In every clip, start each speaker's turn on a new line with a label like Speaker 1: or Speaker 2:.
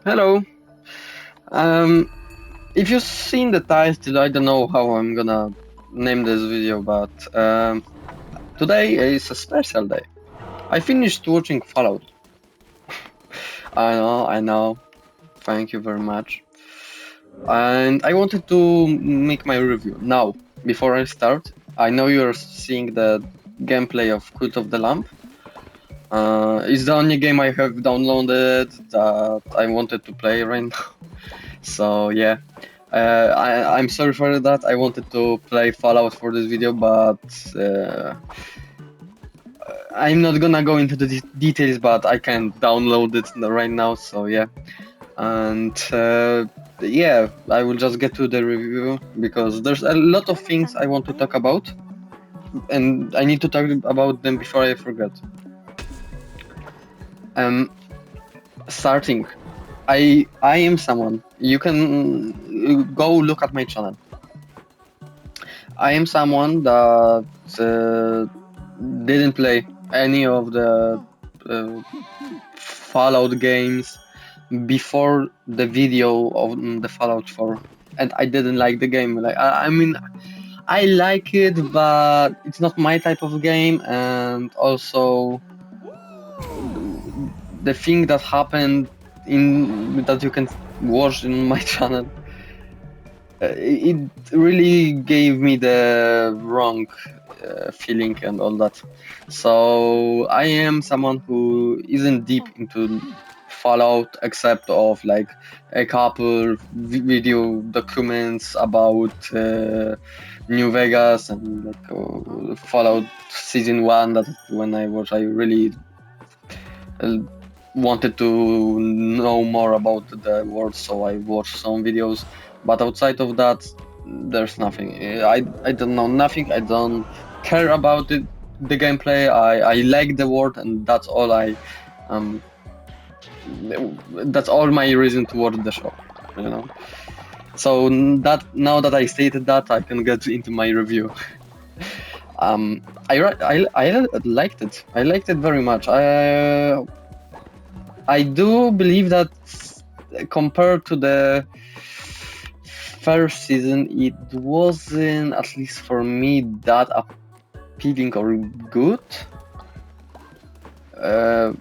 Speaker 1: Hello. Um, if you've seen the title, I don't know how I'm gonna name this video, but today is a special day. I finished watching Fallout. I know. Thank you very much. And I wanted to make my review. Now, before I start, I know you're seeing the gameplay of Cult of the Lamp. It's the only game I have downloaded that I wanted to play right now. So yeah. I'm sorry for that. I wanted to play Fallout for this video, but I'm not gonna go into the details. But I can download it right now. So yeah, and yeah, I will just get to the review because there's a lot of things I want to talk about, and I need to talk about them before I forget. Um, Starting, I am someone. You can go look at my channel. I am someone that didn't play any of the uh, Fallout games before the video of the Fallout 4, and I didn't like the game. Like I mean, I like it, but it's not my type of game, and also the thing that happened in that you can watch in my channel. It really gave me the wrong feeling and all that. So I am someone who isn't deep into Fallout except of like a couple video documents about New Vegas and like Fallout Season 1 that when I watched I really uh, wanted to know more about the world, so I watched some videos. But outside of that, there's nothing. I don't know nothing. I don't care about it, the gameplay. I like the world, and um that's all my reason to watch the show. You know. So that now that I stated that, I can get into my review. I liked it. I liked it very much. I do believe that compared to the first season, it wasn't, at least for me, that appealing or good. Uh,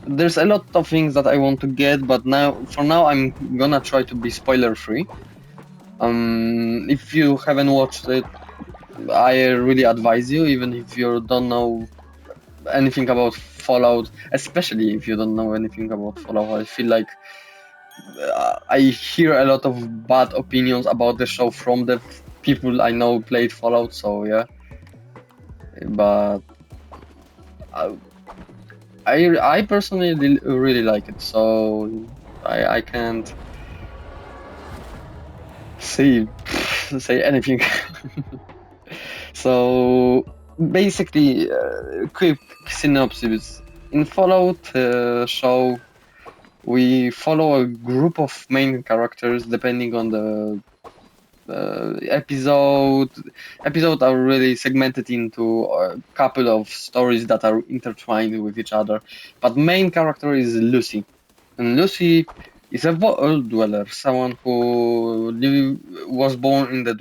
Speaker 1: there's a lot of things that I want to get, but for now, I'm gonna try to be spoiler free. If you haven't watched it, I really advise you, even if you don't know anything about Fallout, especially if you don't know anything about Fallout. I feel like I hear a lot of bad opinions about the show from the people I know played Fallout. So yeah, but I I personally really like it. So I can't say say anything. So basically, quick synopsis. In Fallout show, we follow a group of main characters depending on the episodes are really segmented into a couple of stories that are intertwined with each other. But main character is Lucy, and Lucy is a vault dweller, someone who was born in the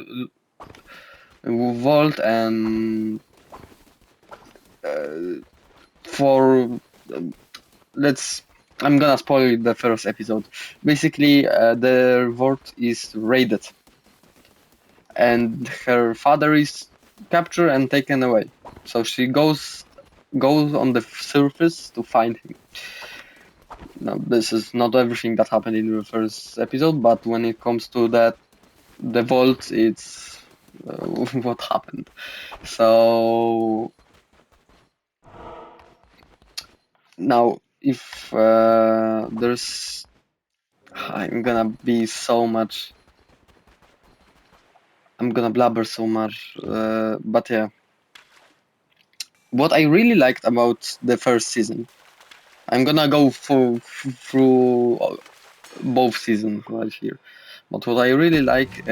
Speaker 1: vault, and uh, for let's. I'm gonna spoil the first episode. Basically, the vault is raided and her father is captured and taken away. So she goes on the surface to find him. Now, this is not everything that happened in the first episode, but when it comes to the vault, it's what happened. So now, if there's, I'm gonna be so much. I'm gonna blabber so much, but yeah. What I really liked about the first season, I'm gonna go through both seasons right here. But what I really like,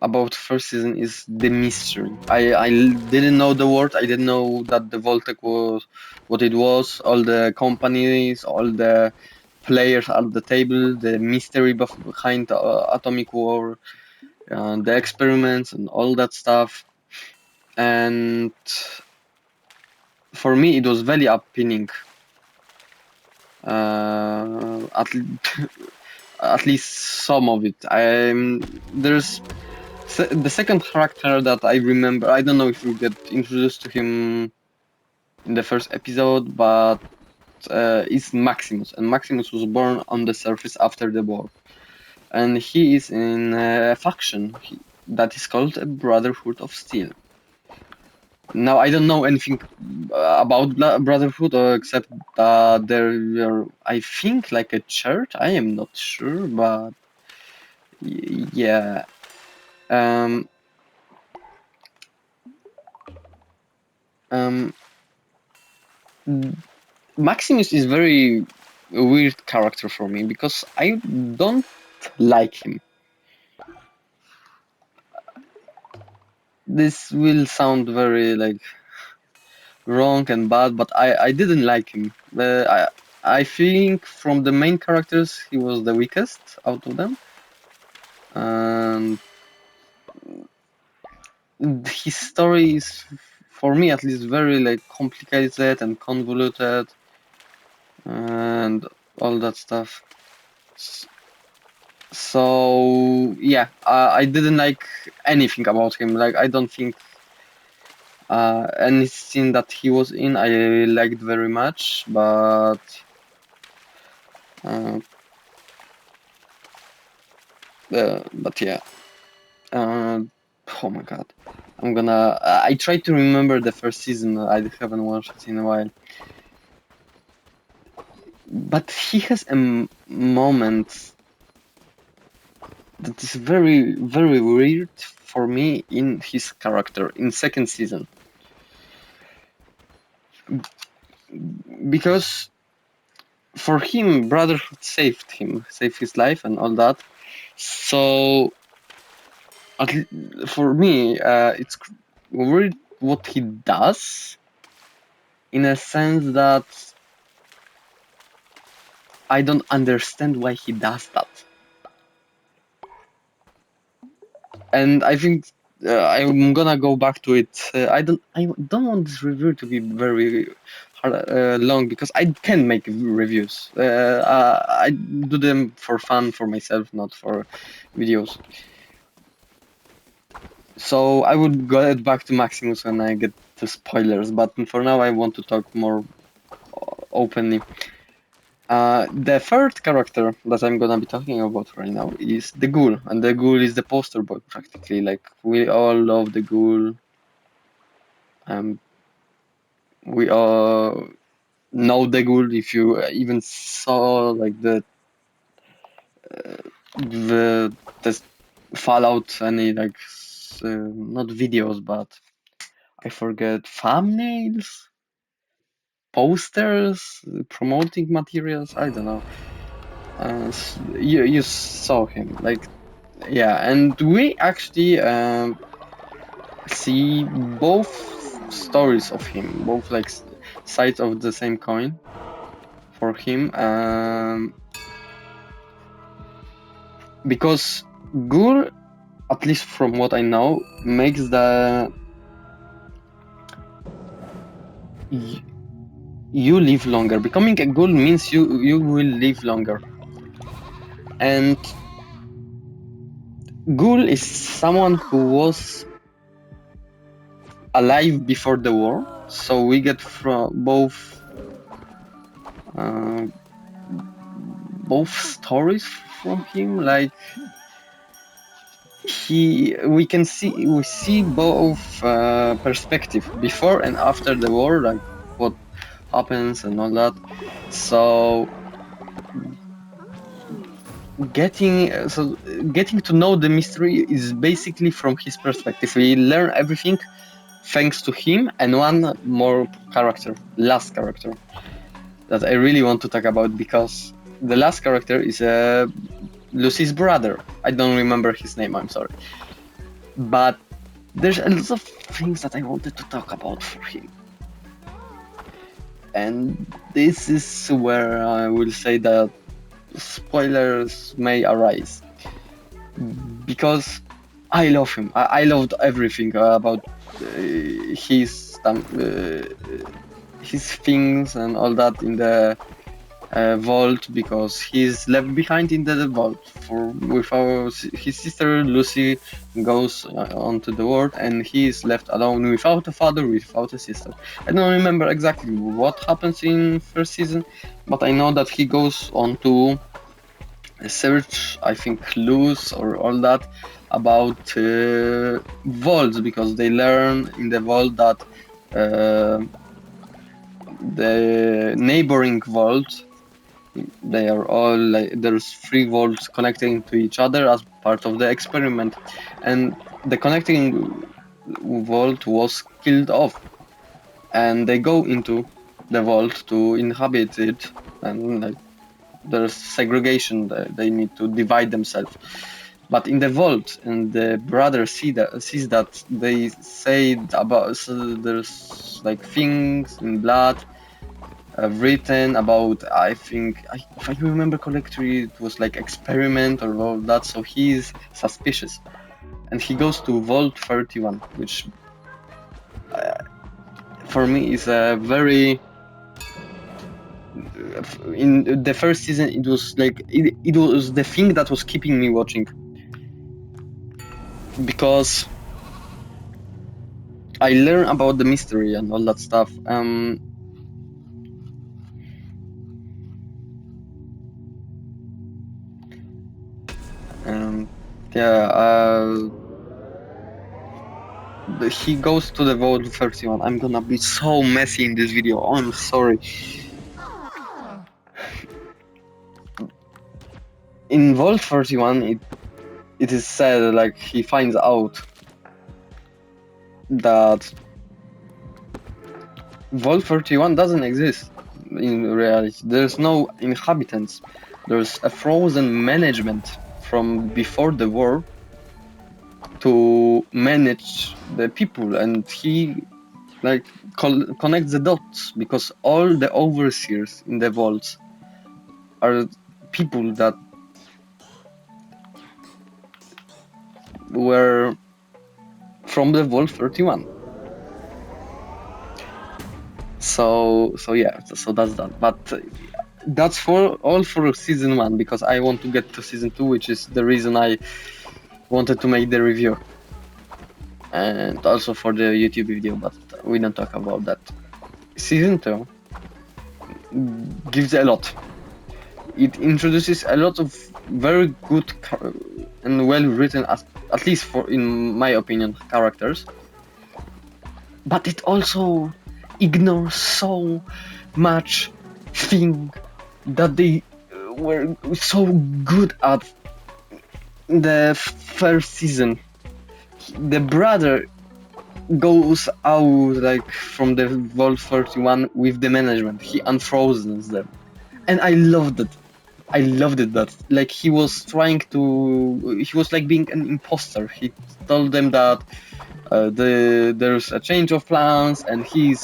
Speaker 1: about first season is the mystery. I didn't know the word. I didn't know that the Voltec was what it was. All the companies, all the players at the table, the mystery behind atomic war, the experiments, and all that stuff. And for me, it was very appealing. At least some of it. There's the second character that I remember. I don't know if you get introduced to him in the first episode, but is Maximus, and Maximus was born on the surface after the war, and he is in a faction that is called a Brotherhood of Steel. Now I don't know anything about Brotherhood, except that they're, I think, like a church. I am not sure, but yeah. Um, um, Maximus is very weird character for me because I don't like him. This will sound very like wrong and bad, but I didn't like him. I think from the main characters he was the weakest out of them, and his story is, for me at least, very like complicated and convoluted and all that stuff. So yeah, I didn't like anything about him. Like I don't think any scene that he was in I liked very much, but yeah. Oh my god, I tried to remember the first season. I haven't watched it in a while, but he has a moment that is very very weird for me in his character in second season, because for him Brotherhood saved his life and all that. So for me, it's weird what he does, in a sense that I don't understand why he does that. And I think I'm gonna go back to it. I don't want this review to be very long, because I can make reviews. I do them for fun, for myself, not for videos. So I would get back to Maximus when I get to spoilers, but for now I want to talk more openly. The third character that I'm gonna be talking about right now is the Ghoul, and the Ghoul is the poster boy practically. Like, we all love the Ghoul. We all know the Ghoul. If you even saw like the Fallout, any like not videos, but I forget, thumbnails, posters, promoting materials. I don't know. You saw him, like, yeah, and we actually see both stories of him, both like sides of the same coin for him, because Ghoul, at least from what I know, makes the you live longer. Becoming a Ghoul means you will live longer, and Ghoul is someone who was alive before the war, so we get from both stories from him. Like, we see both perspective, before and after the war, like what happens and all that. So getting to know the mystery is basically from his perspective. We learn everything thanks to him, and one more character, last character, that I really want to talk about, because the last character is Lucy's brother. I don't remember his name, I'm sorry. but there's a lot of things that I wanted to talk about for him. And this is where I will say that spoilers may arise. Because I love him. I loved everything about his things and all that in the vault, because he's left behind in the vault without his sister Lucy goes onto the world, and he is left alone without a father, without a sister. I don't remember exactly what happens in first season, but I know that he goes on to search, I think, clues or all that about vaults, because they learn in the vault that the neighboring vault, they are all like, there's 3 vaults connecting to each other as part of the experiment, and the connecting vault was killed off, and they go into the vault to inhabit it, and like there's segregation, they need to divide themselves. But in the vault, and the brother sees that they say about, so there's like things in blood written about, I think, if I remember correctly, it was like experiment or all that, so he's suspicious. And he goes to Vault 31, which for me is a very... In the first season, it was like, it was the thing that was keeping me watching. Because I learn about the mystery and all that stuff. Yeah, he goes to the Vault 31. I'm gonna be so messy in this video. I'm sorry. In Vault 31, it is said, like, he finds out that Vault 31 doesn't exist in reality. There's no inhabitants. There's a frozen management from before the war to manage the people, and he like connects the dots, because all the overseers in the vaults are people that were from the Vault 31. So yeah, so that's that. But that's all for season 1, because I want to get to season 2, which is the reason I wanted to make the review, and also for the YouTube video, but we don't talk about that. Season 2 gives a lot. It introduces a lot of very good and well written, at least in my opinion, characters. But it also ignores so much thing that they were so good at in the first season. The brother goes out like from the Vault 31 with the management. He unfrozen them, and I loved it. I loved it that like he was like being an imposter. He told them that there's a change of plans, and he's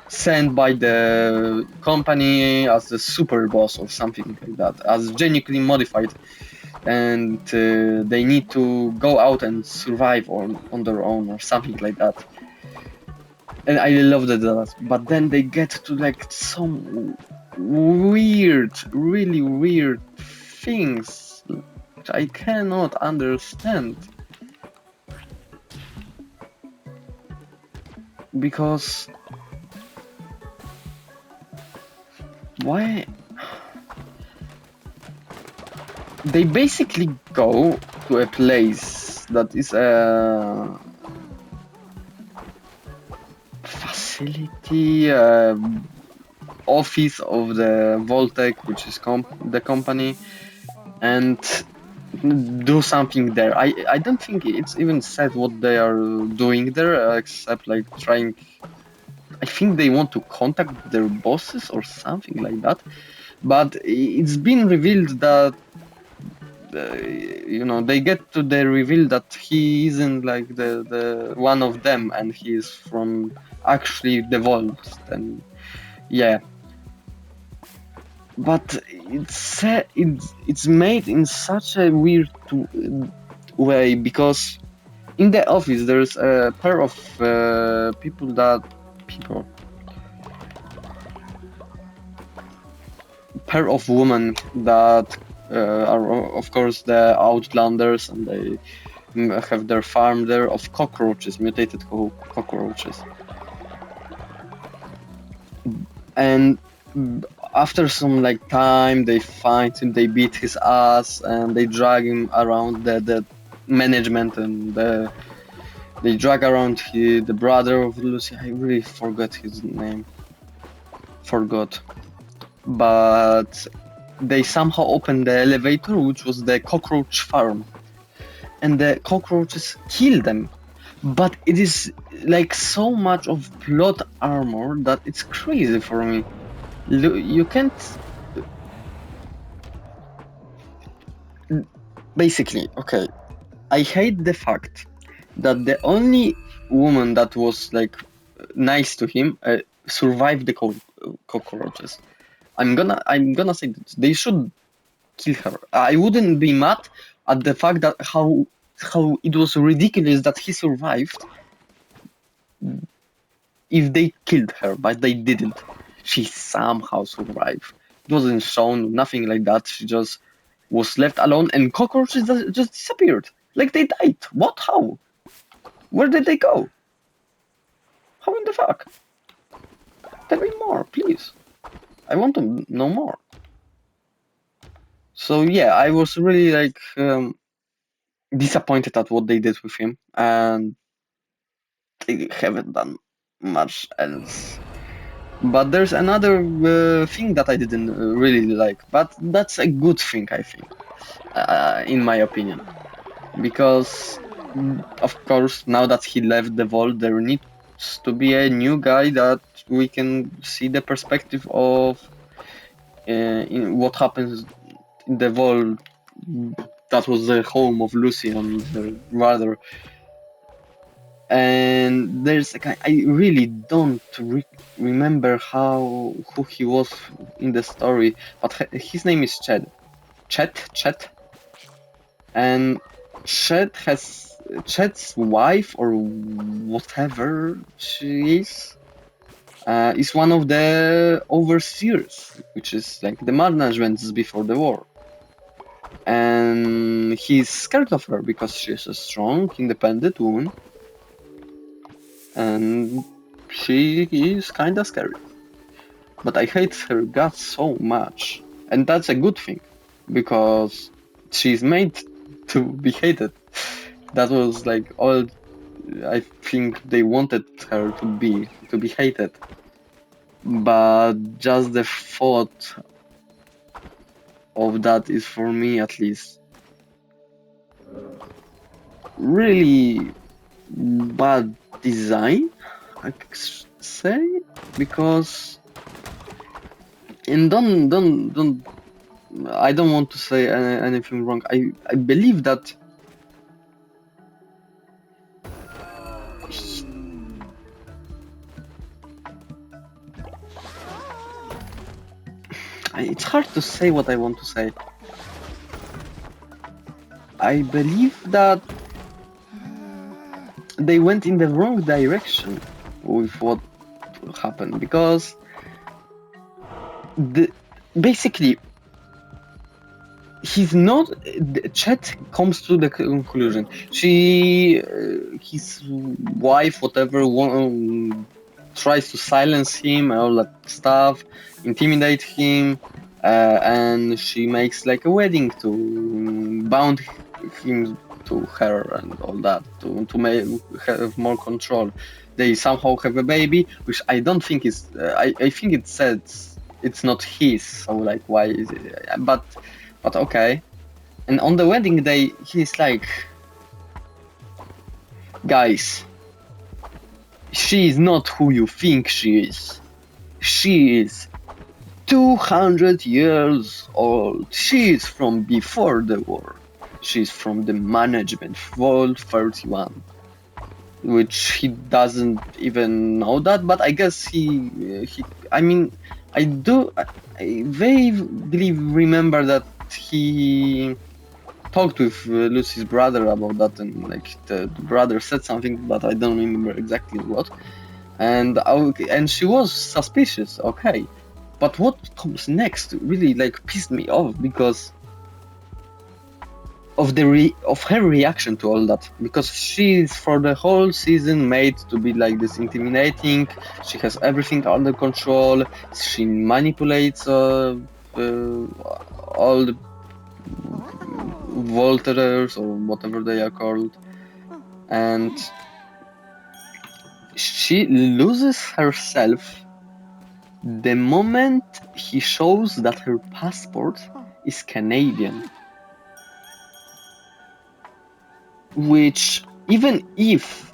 Speaker 1: sent by the company as the super boss or something like that, as genetically modified, and they need to go out and survive on their own or something like that. And I loved that, but then they get to like some really weird things which I cannot understand. Because why? They basically go to a place that is a facility, office of the Voltec, which is the company, and do something there. I don't think it's even said what they are doing there, except like trying. I think they want to contact their bosses or something like that. But it's been revealed that they get to the reveal that he isn't like the one of them, and he is from actually the vault. And yeah, but it's made in such a weird way, because in the office there's a pair of people, pair of women that are of course the Outlanders, and they have their farm there of cockroaches, mutated cockroaches. And after some like time, they find him, they beat his ass, and they drag him around the management, and they drag around the brother of Lucy. I really forgot his name. But they somehow opened the elevator, which was the cockroach farm, and the cockroaches kill them. But it is like so much of plot armor that it's crazy for me. You can't. Basically, okay, I hate the fact that the only woman that was like nice to him survived the cockroaches. I'm gonna say that they should kill her. I wouldn't be mad at the fact that how it was ridiculous that he survived if they killed her, but they didn't. She somehow survived. It wasn't shown, nothing like that. She just was left alone, and cockroaches just disappeared. Like they died. What? How? Where did they go? How in the fuck? Tell me more, please. I want to know more. So yeah, I was really like disappointed at what they did with him, and they haven't done much else. But there's another thing that I didn't really like, but that's a good thing, I think, in my opinion, because of course now that he left the vault, there needs to be a new guy that we can see the perspective of in what happens in the vault. That was the home of Lucy and her brother. And there's a guy, I really don't remember who he was in the story, but his name is Chet. And Chet's wife, or whatever she is one of the overseers, which is like the management before the war. And he's scared of her because she's a strong, independent woman. And she is kinda scary. But I hate her guts so much. And that's a good thing, because she's made to be hated. That was like all I think they wanted her to be hated. But just the thought of that is, for me at least, really bad design, I could say, because, and don't I don't want to say anything wrong. I believe that it's hard to say what I want to say. I believe that they went in the wrong direction with what happened, because basically he's not. Chet comes to the conclusion. His wife, whatever, tries to silence him and all that stuff, intimidate him, and she makes like a wedding to bound him to her and all that, to make have more control. They somehow have a baby, which I don't think is. I think it says it's not his. So like, why is it? But okay. And on the wedding day, he's like, guys, she is not who you think she is. She is 200 years old. She is from before the war. she's from the management, Vault 31. Which he doesn't even know that, but I guess I mean, I vaguely remember that he talked with Lucy's brother about that, and like the brother said something, but I don't remember exactly what. And she was suspicious, okay, but what comes next really like pissed me off because of her reaction to all that, because she's for the whole season made to be like this intimidating. She has everything under control. She manipulates all the Volterers or whatever they are called, and she loses herself the moment he shows that her passport is Canadian. Which, even if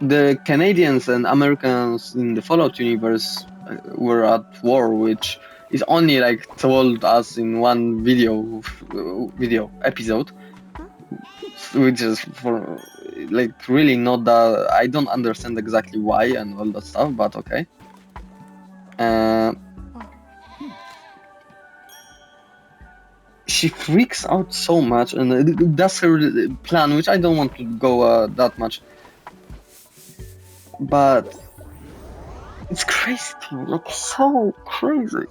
Speaker 1: the Canadians and Americans in the Fallout universe were at war, which is only like told us in one video episode, which is for like really not that. I don't understand exactly why and all that stuff, but okay. She freaks out so much, and that's her plan, which I don't want to go that much, but it's crazy, like so crazy.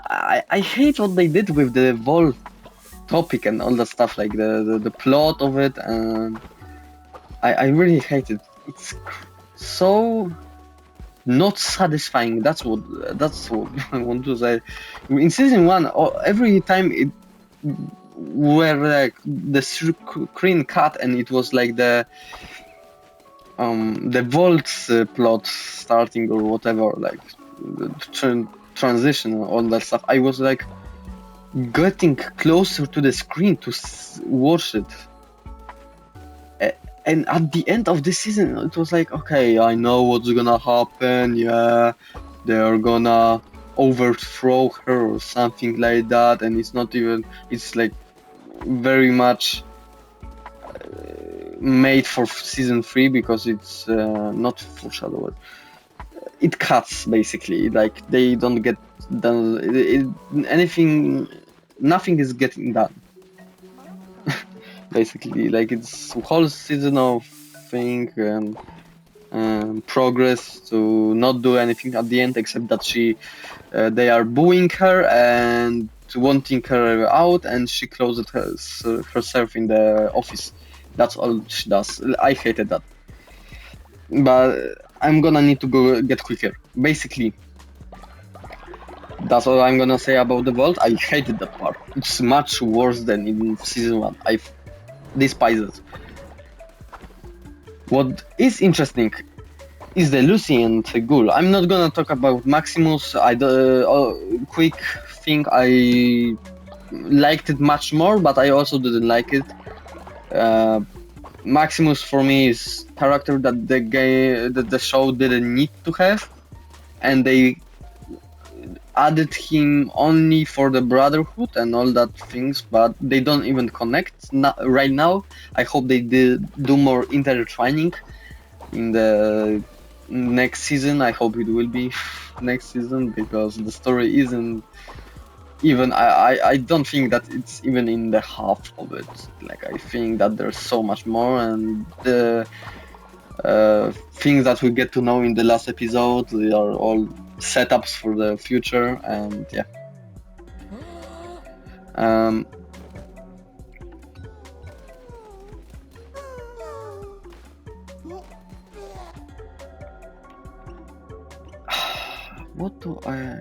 Speaker 1: I hate what they did with the Vol topic and all that stuff, like the plot of it, and I really hate it. It's so not satisfying. That's what I want to say. In season 1, every time it where like the screen cut and it was like the Volt's plot starting or whatever, like the transition and all that stuff, I was like getting closer to the screen to watch it. And at the end of the season, it was like, okay, I know what's gonna happen. Yeah, they're gonna overthrow her or something like that, and it's not even. It's like very much made for season 3 because it's not foreshadowed. It cuts basically, like they don't get done anything. Nothing is getting done. Basically, like it's whole season of thing and progress to not do anything at the end except that they are booing her and wanting her out, and she closed herself in the office. That's all she does. I hated that, but I'm gonna need to go get quicker. Basically, that's all I'm gonna say about the vault. I hated that part. It's much worse than in season 1. I despise it. What is interesting is the Lucy and Ghoul. I'm not gonna talk about Maximus. Quick thing, I liked it much more, but I also didn't like it. Maximus for me is character that the show didn't need to have, and they added him only for the brotherhood and all that things, but they don't even connect right now. I hope they do more intertwining in the next season. I hope it will be next season because the story isn't even. I don't think that it's even in the half of it. Like I think that there's so much more, and the things that we get to know in the last episode, they are all setups for the future, and yeah. What do I?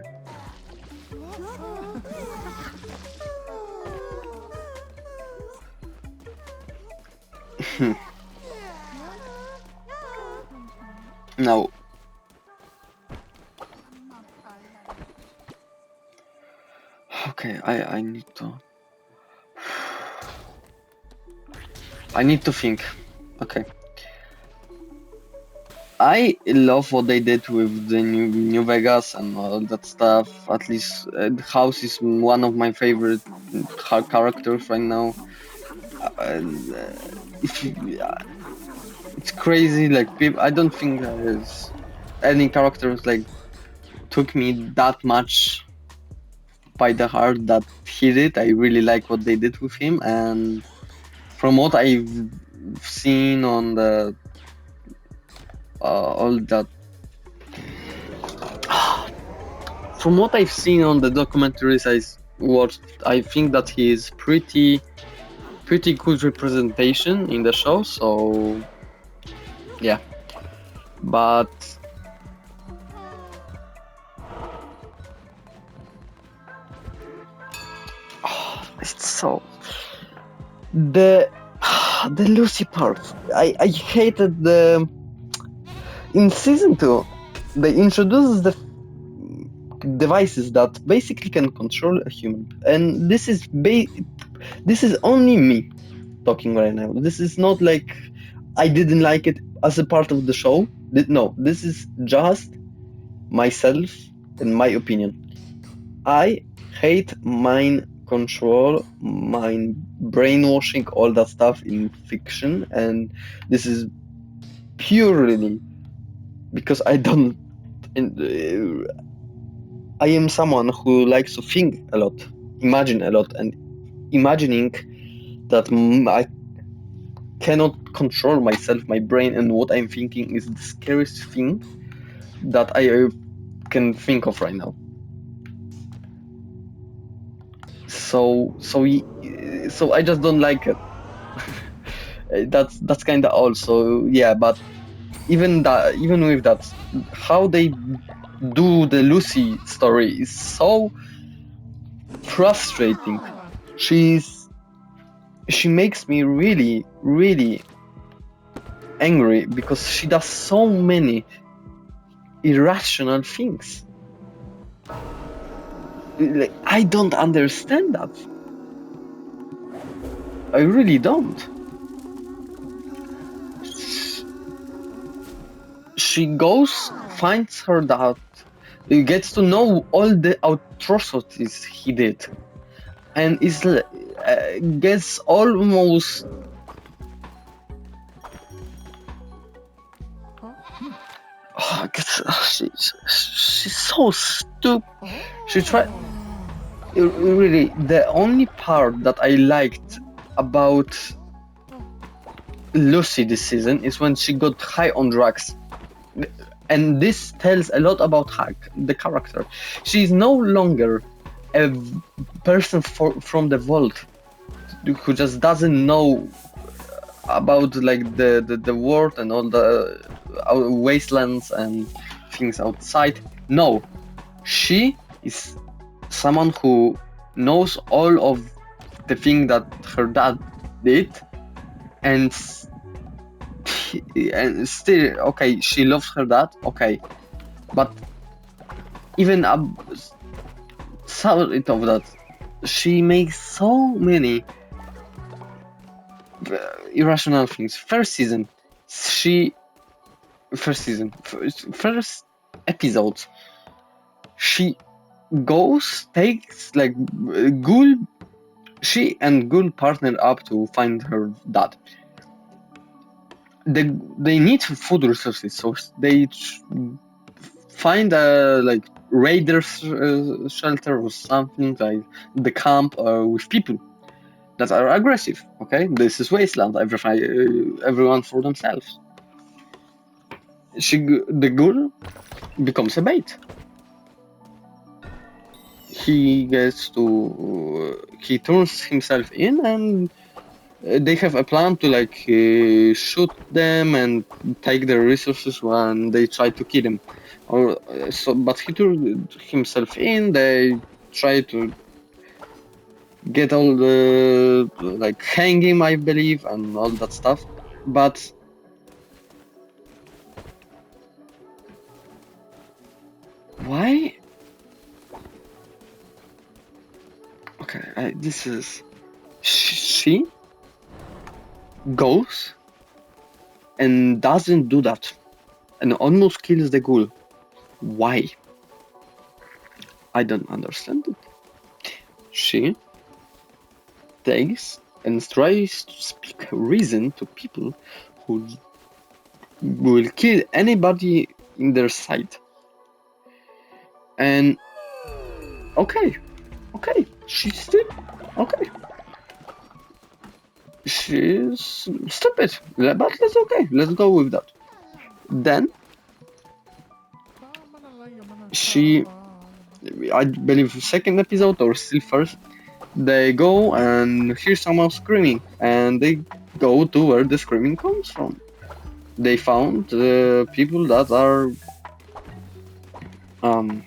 Speaker 1: No. Okay, I need to. I need to think. Okay. I love what they did with the New Vegas and all that stuff. At least House is one of my favorite characters right now. And if it's crazy, like people, I don't think there's any characters like took me that much by the heart that he did. I really like what they did with him, and from what I've seen on the all that from what I've seen on the documentaries I watched, I think that he is pretty good representation in the show. So yeah, but it's so the the Lucy part. I hated the in season 2. They introduced the devices that basically can control a human, and this is only me talking right now. This is not like I didn't like it as a part of the show. No, this is just myself and my opinion. I hate mind control, mind brainwashing, all that stuff in fiction, and this is purely because I don't. I am someone who likes to think a lot, imagine a lot, and imagining that I cannot control myself, my brain, and what I'm thinking is the scariest thing that I can think of right now. So I just don't like it. That's kind of also, yeah. But even with that, how they do the Lucy story is so frustrating. She makes me really angry because she does so many irrational things. Like, I don't understand that. I really don't. She goes, finds her dad, gets to know all the atrocities he did, and gets almost. She's so stupid. She tried. Really, the only part that I liked about Lucy this season is when she got high on drugs. And this tells a lot about her, the character. She's no longer a person from the vault who just doesn't know about like the world and all the wastelands and things outside. No, she is someone who knows all of the thing that her dad did, and still, okay, she loves her dad, okay, but even outside of that, she makes so many irrational things. First episode, she goes, takes like Ghoul. She and Ghoul partner up to find her dad. They need food resources, so they find a like raider shelter or something, like the camp with people that are aggressive. Okay, this is wasteland. Everyone for themselves. The Ghoul becomes a bait. He turns himself in, and they have a plan to like shoot them and take their resources when they try to kill him. But he turned himself in. They try to get all the like hang him, I believe, and all that stuff. But why? Okay, this is she goes and doesn't do that. and almost kills the ghoul. Why? I don't understand it. She takes and tries to speak reason to people who will kill anybody in their sight. And okay, she's still okay. She's stupid, but that's okay. Let's go with that. Then she, I believe, second episode or still first, they go and hear someone screaming, and they go to where the screaming comes from. They found people that are um,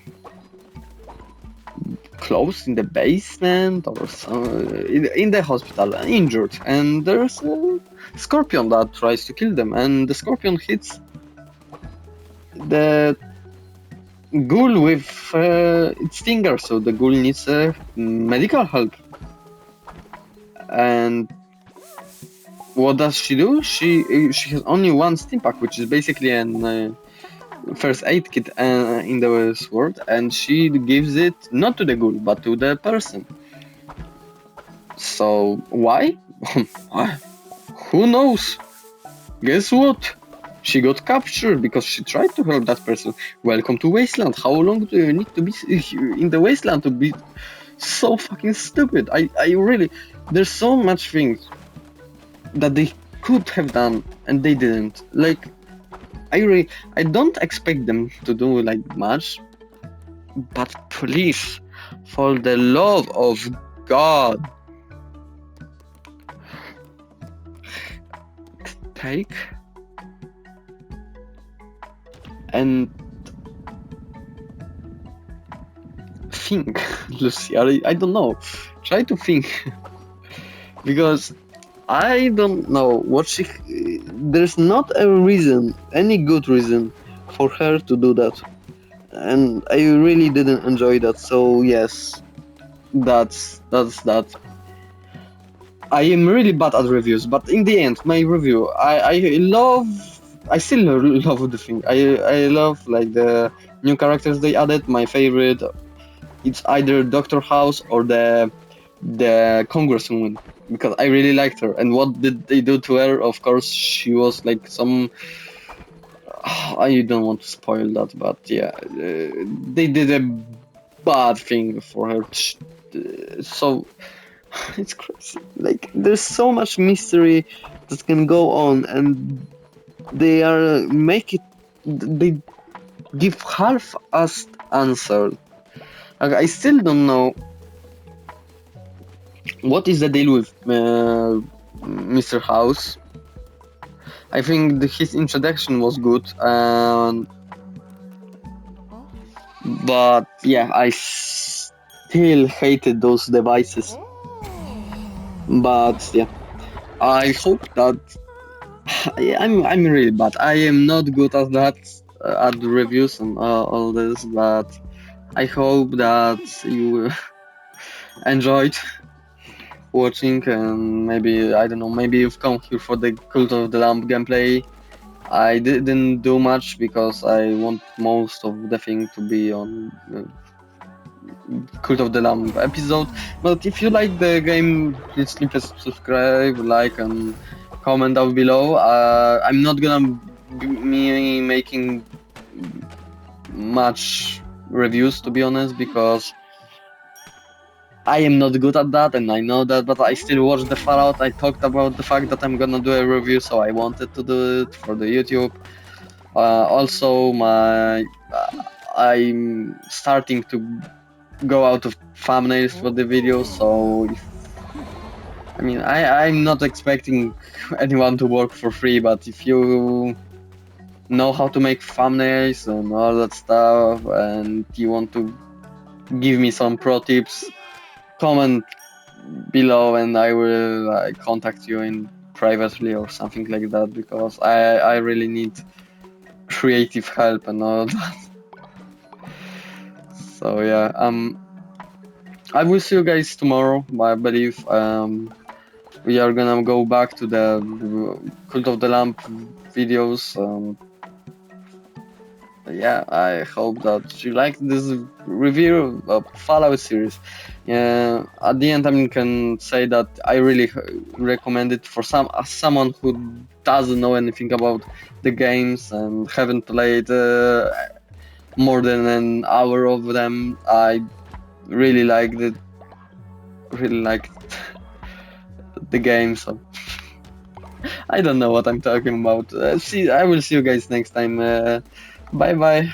Speaker 1: close in the basement or in the hospital, injured, and there's a scorpion that tries to kill them, and the scorpion hits the ghoul with its stinger, so the ghoul needs medical help. And what does she do? She has only one stim pack, which is basically an first aid kit in the sword, and she gives it not to the ghoul but to the person. So why? Who knows? Guess what? She got captured because she tried to help that person. Welcome to Wasteland. How long do you need to be in the Wasteland to be so fucking stupid? I really, there's so much things that they could have done and they didn't. Like, I don't expect them to do like much, but please, for the love of God, take and think, Lucy. I don't know. Try to think. Because I don't know what she. There's not a reason, any good reason, for her to do that. And I really didn't enjoy that, so yes, that's that. I am really bad at reviews, but in the end, my review, I still love the thing. I love like the new characters they added. My favorite, it's either Doctor House or the Congresswoman, because I really liked her. And what did they do to her? Of course, she was like some. I don't want to spoil that, but yeah, they did a bad thing for her. So it's crazy. Like there's so much mystery that can go on, and they are make it. They give half-assed answer. Like, I still don't know what is the deal with Mr. House. I think his introduction was good, but yeah, I still hated those devices. But yeah, I hope that I'm really bad. I am not good at that, at the reviews and all this, but I hope that you enjoyed watching, and maybe, I don't know, maybe you've come here for the Cult of the Lamp gameplay. I didn't do much because I want most of the thing to be on Cult of the Lamb episode. But if you like the game, please leave a subscribe, like, and comment down below. I'm not gonna be making much reviews, to be honest, because I am not good at that, and I know that, but I still watch the Fallout. I talked about the fact that I'm gonna do a review, so I wanted to do it for the YouTube. Also, I'm starting to go out of thumbnails for the video, so I mean, I'm not expecting anyone to work for free, but if you know how to make thumbnails and all that stuff, and you want to give me some pro tips, comment below and I will contact you in privately or something like that, because I really need creative help and all that. So yeah, I will see you guys tomorrow. I believe we are gonna go back to the Cult of the Lamp videos. yeah, I hope that you liked this review of Fallout series. At the end, I can say that I really recommend it for someone who doesn't know anything about the games and haven't played more than an hour of them. I really liked it. Really liked the game. So I don't know what I'm talking about. I will see you guys next time. Bye bye.